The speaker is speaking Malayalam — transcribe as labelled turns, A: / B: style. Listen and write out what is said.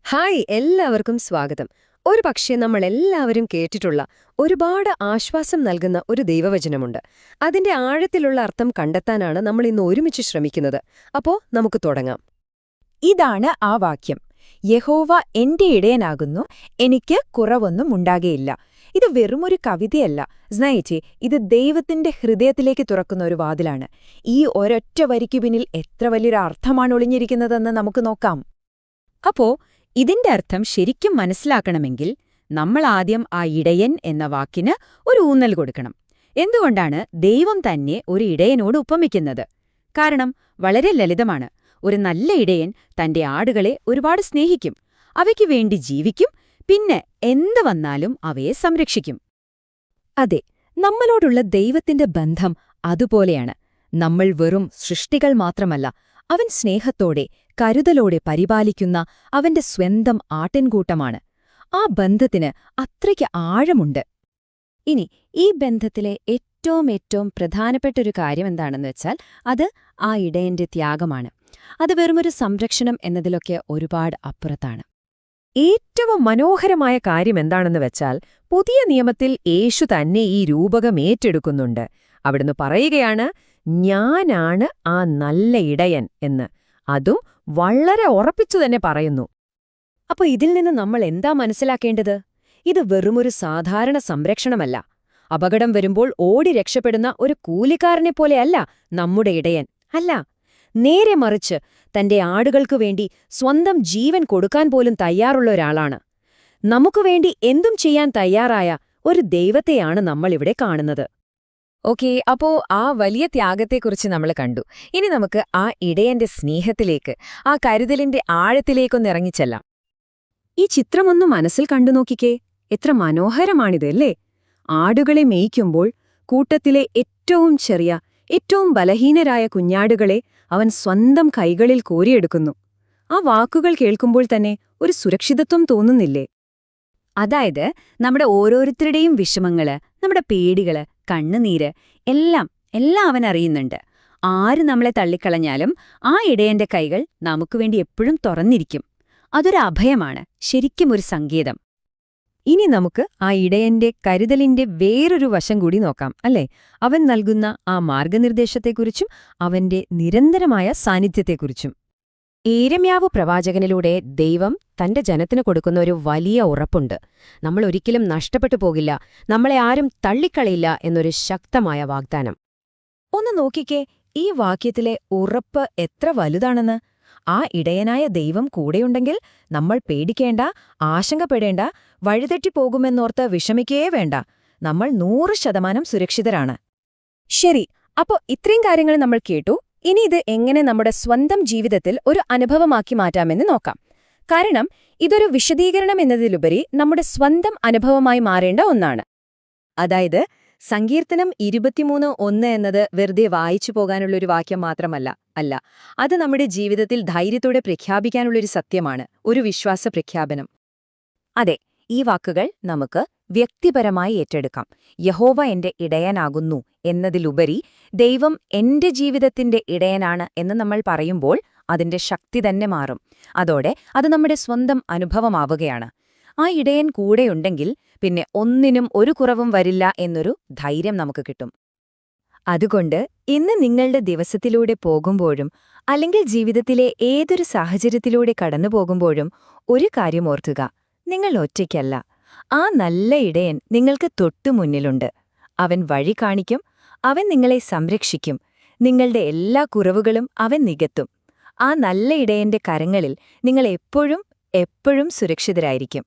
A: ഹായ് എല്ലാവർക്കും സ്വാഗതം. ഒരു പക്ഷേ നമ്മൾ എല്ലാവരും കേട്ടിട്ടുള്ള ഒരുപാട് ആശ്വാസം നൽകുന്ന ഒരു ദൈവവചനമുണ്ട്. അതിന്റെ ആഴത്തിലുള്ള അർത്ഥം കണ്ടെത്താനാണ് നമ്മൾ ഇന്ന് ഒരുമിച്ച് ശ്രമിക്കുന്നത്. അപ്പോ നമുക്ക് തുടങ്ങാം.
B: ഇതാണ് ആ വാക്യം. യഹോവ എന്റെ ഇടയനാകുന്നു, എനിക്ക് കുറവൊന്നും ഉണ്ടാകുകയില്ല. ഇത് വെറുമൊരു കവിതയല്ല. സ്നേഹിച്ചേ, ഇത് ദൈവത്തിന്റെ ഹൃദയത്തിലേക്ക് തുറക്കുന്ന ഒരു വാതിലാണ്. ഈ ഒരൊറ്റ വരിക്കു പിന്നിൽ എത്ര വലിയൊരു അർത്ഥമാണ് ഒളിഞ്ഞിരിക്കുന്നതെന്ന് നമുക്ക് നോക്കാം.
C: അപ്പോ ഇതിന്റെ അർത്ഥം ശരിക്കും മനസ്സിലാക്കണമെങ്കിൽ നമ്മൾ ആദ്യം ആ ഇടയൻ എന്ന വാക്കിന് ഒരു ഊന്നൽ കൊടുക്കണം. എന്തുകൊണ്ടാണ് ദൈവം തന്നെ ഒരു ഇടയനോട് ഉപമിക്കുന്നത്? കാരണം വളരെ ലളിതമാണ്. ഒരു നല്ല ഇടയൻ തന്റെ ആടുകളെ ഒരുപാട് സ്നേഹിക്കും, അവയ്ക്കു വേണ്ടി ജീവിക്കും, പിന്നെ എന്ത് വന്നാലും അവയെ സംരക്ഷിക്കും.
A: അതെ, നമ്മളോടുള്ള ദൈവത്തിന്റെ ബന്ധം അതുപോലെയാണ്. നമ്മൾ വെറും സൃഷ്ടികൾ മാത്രമല്ല, അവൻ സ്നേഹത്തോടെ കരുതലോടെ പരിപാലിക്കുന്ന അവന്റെ സ്വന്തം ആട്ടിൻകൂട്ടമാണ്. ആ ബന്ധത്തിന് അത്രയ്ക്ക് ആഴമുണ്ട്.
C: ഇനി ഈ ബന്ധത്തിലെ ഏറ്റവും പ്രധാനപ്പെട്ടൊരു കാര്യം എന്താണെന്ന് വെച്ചാൽ അത് ആ ഇടയന്റെ ത്യാഗമാണ്. അത് വെറുമൊരു സംരക്ഷണം എന്നതിലൊക്കെ ഒരുപാട് അപ്പുറത്താണ്.
A: ഏറ്റവും മനോഹരമായ കാര്യം എന്താണെന്ന് വെച്ചാൽ പുതിയ നിയമത്തിൽ യേശു തന്നെ ഈ രൂപകം ഏറ്റെടുക്കുന്നുണ്ട്. അവിടുന്ന് പറയുകയാണ്, ഞാനാണ് ആ നല്ല ഇടയൻ എന്ന്. അതും വളരെ ഉറപ്പിച്ചു തന്നെ പറയുന്നു. അപ്പൊ ഇതിൽ നിന്ന് നമ്മൾ എന്താ മനസ്സിലാക്കേണ്ടത്? ഇത് വെറുമൊരു സാധാരണ സംരക്ഷണമല്ല. അപകടം വരുമ്പോൾ ഓടി രക്ഷപ്പെടുന്ന ഒരു കൂലിക്കാരനെപ്പോലെയല്ല നമ്മുടെ ഇടയൻ. അല്ല, നേരെ മറിച്ച് തന്റെ ആടുകൾക്കു വേണ്ടി സ്വന്തം ജീവൻ കൊടുക്കാൻ പോലും തയ്യാറുള്ള ഒരാളാണ്. നമുക്കുവേണ്ടി എന്തും ചെയ്യാൻ തയ്യാറായ ഒരു ദൈവത്തെയാണ് നമ്മളിവിടെ കാണുന്നത്. ഓക്കേ, അപ്പോ ആ വലിയ ത്യാഗത്തെക്കുറിച്ച് നമ്മൾ കണ്ടു. ഇനി നമുക്ക് ആ ഇടയന്റെ സ്നേഹത്തിലേക്ക്, ആ കരുതലിന്റെ ആഴത്തിലേക്കൊന്നിറങ്ങിച്ചെല്ലാം. ഈ ചിത്രമൊന്നു മനസ്സിൽ കണ്ടു നോക്കിക്കേ. എത്ര മനോഹരമാണിതല്ലേ? ആടുകളെ മേയ്ക്കുമ്പോൾ കൂട്ടത്തിലെ ഏറ്റവും ചെറിയ, ഏറ്റവും ബലഹീനരായ കുഞ്ഞാടുകളെ അവൻ സ്വന്തം കൈകളിൽ കോരിയെടുക്കുന്നു. ആ വാക്കുകൾ കേൾക്കുമ്പോൾ തന്നെ ഒരു സുരക്ഷിതത്വം തോന്നുന്നില്ലേ?
C: അതായത് നമ്മുടെ ഓരോരുത്തരുടെയും വിഷമങ്ങള്, നമ്മുടെ പേടികള്, കണ്ണുനീര് എല്ലാം അവൻ അറിയുന്നുണ്ട്. ആര് നമ്മളെ തള്ളിക്കളഞ്ഞാലും ആ ഇടയന്റെ കൈകൾ നമുക്കുവേണ്ടി എപ്പോഴും തുറന്നിരിക്കും. അതൊരു അഭയമാണ്, ശരിക്കും ഒരു സങ്കേതം. ഇനി നമുക്ക് ആ ഇടയന്റെ കരുതലിന്റെ വേറൊരു വശം കൂടി നോക്കാം, അല്ലേ? അവൻ നൽകുന്ന ആ മാർഗനിർദ്ദേശത്തെക്കുറിച്ചും അവന്റെ നിരന്തരമായ സാന്നിധ്യത്തെക്കുറിച്ചും. യിരെമ്യാവ് പ്രവാചകനിലൂടെ ദൈവം തന്റെ ജനത്തിന് കൊടുക്കുന്ന ഒരു വലിയ ഉറപ്പുണ്ട്. നമ്മൾ ഒരിക്കലും നഷ്ടപ്പെട്ടു പോകില്ല, നമ്മളെ ആരും തള്ളിക്കളയില്ല എന്നൊരു ശക്തമായ വാഗ്ദാനം. ഒന്ന് നോക്കിക്കേ, ഈ വാക്യത്തിലെ ഉറപ്പ് എത്ര വലുതാണെന്ന്. ആ ഇടയനായ ദൈവം കൂടെയുണ്ടെങ്കിൽ നമ്മൾ പേടിക്കേണ്ട, ആശങ്കപ്പെടേണ്ട, വഴിതെറ്റിപ്പോകുമെന്നോർത്ത് വിഷമിക്കേ വേണ്ട. നമ്മൾ 100% സുരക്ഷിതരാണ്. ശരി, അപ്പോ ഇത്രയും കാര്യങ്ങൾ നമ്മൾ കേട്ടു. ഇനി ഇത് എങ്ങനെ നമ്മുടെ സ്വന്തം ജീവിതത്തിൽ ഒരു അനുഭവമാക്കി മാറ്റാമെന്ന് നോക്കാം. കാരണം ഇതൊരു വിശദീകരണം എന്നതിലുപരി നമ്മുടെ സ്വന്തം അനുഭവമായി മാറേണ്ട ഒന്നാണ്. അതായത് സങ്കീർത്തനം 23:1 എന്നത് വെറുതെ വായിച്ചു പോകാനുള്ളൊരു വാക്യം മാത്രമല്ല, അത് നമ്മുടെ ജീവിതത്തിൽ ധൈര്യത്തോടെ പ്രഖ്യാപിക്കാനുള്ളൊരു സത്യമാണ്, ഒരു വിശ്വാസ പ്രഖ്യാപനം. അതെ, ഈ വാക്കുകൾ നമുക്ക് വ്യക്തിപരമായി ഏറ്റെടുക്കാം. യഹോവ എന്റെ ഇടയനാകുന്നു എന്നതിലുപരി ദൈവം എന്റെ ജീവിതത്തിന്റെ ഇടയനാണ് എന്ന് നമ്മൾ പറയുമ്പോൾ അതിന്റെ ശക്തി തന്നെ മാറും. അതോടെ അത് നമ്മുടെ സ്വന്തം അനുഭവമാവുകയാണ്. ആ ഇടയൻ കൂടെയുണ്ടെങ്കിൽ പിന്നെ ഒന്നിനും ഒരു കുറവും വരില്ല എന്നൊരു ധൈര്യം നമുക്ക് കിട്ടും. അതുകൊണ്ട് ഇന്ന് നിങ്ങളുടെ ദിവസത്തിലൂടെ പോകുമ്പോഴും അല്ലെങ്കിൽ ജീവിതത്തിലെ ഏതൊരു സാഹചര്യത്തിലൂടെ കടന്നുപോകുമ്പോഴും ഒരു കാര്യം ഓർക്കുക, നിങ്ങൾ ഒറ്റയ്ക്കല്ല. ആ നല്ല ഇടയൻ നിങ്ങൾക്ക് തൊട്ടുമുന്നിലുണ്ട്. അവൻ വഴി കാണിക്കും, അവൻ നിങ്ങളെ സംരക്ഷിക്കും, നിങ്ങളുടെ എല്ലാ കുറവുകളും അവൻ നികത്തും. ആ നല്ല ഇടയന്റെ കരങ്ങളിൽ നിങ്ങൾ എപ്പോഴും സുരക്ഷിതരായിരിക്കും.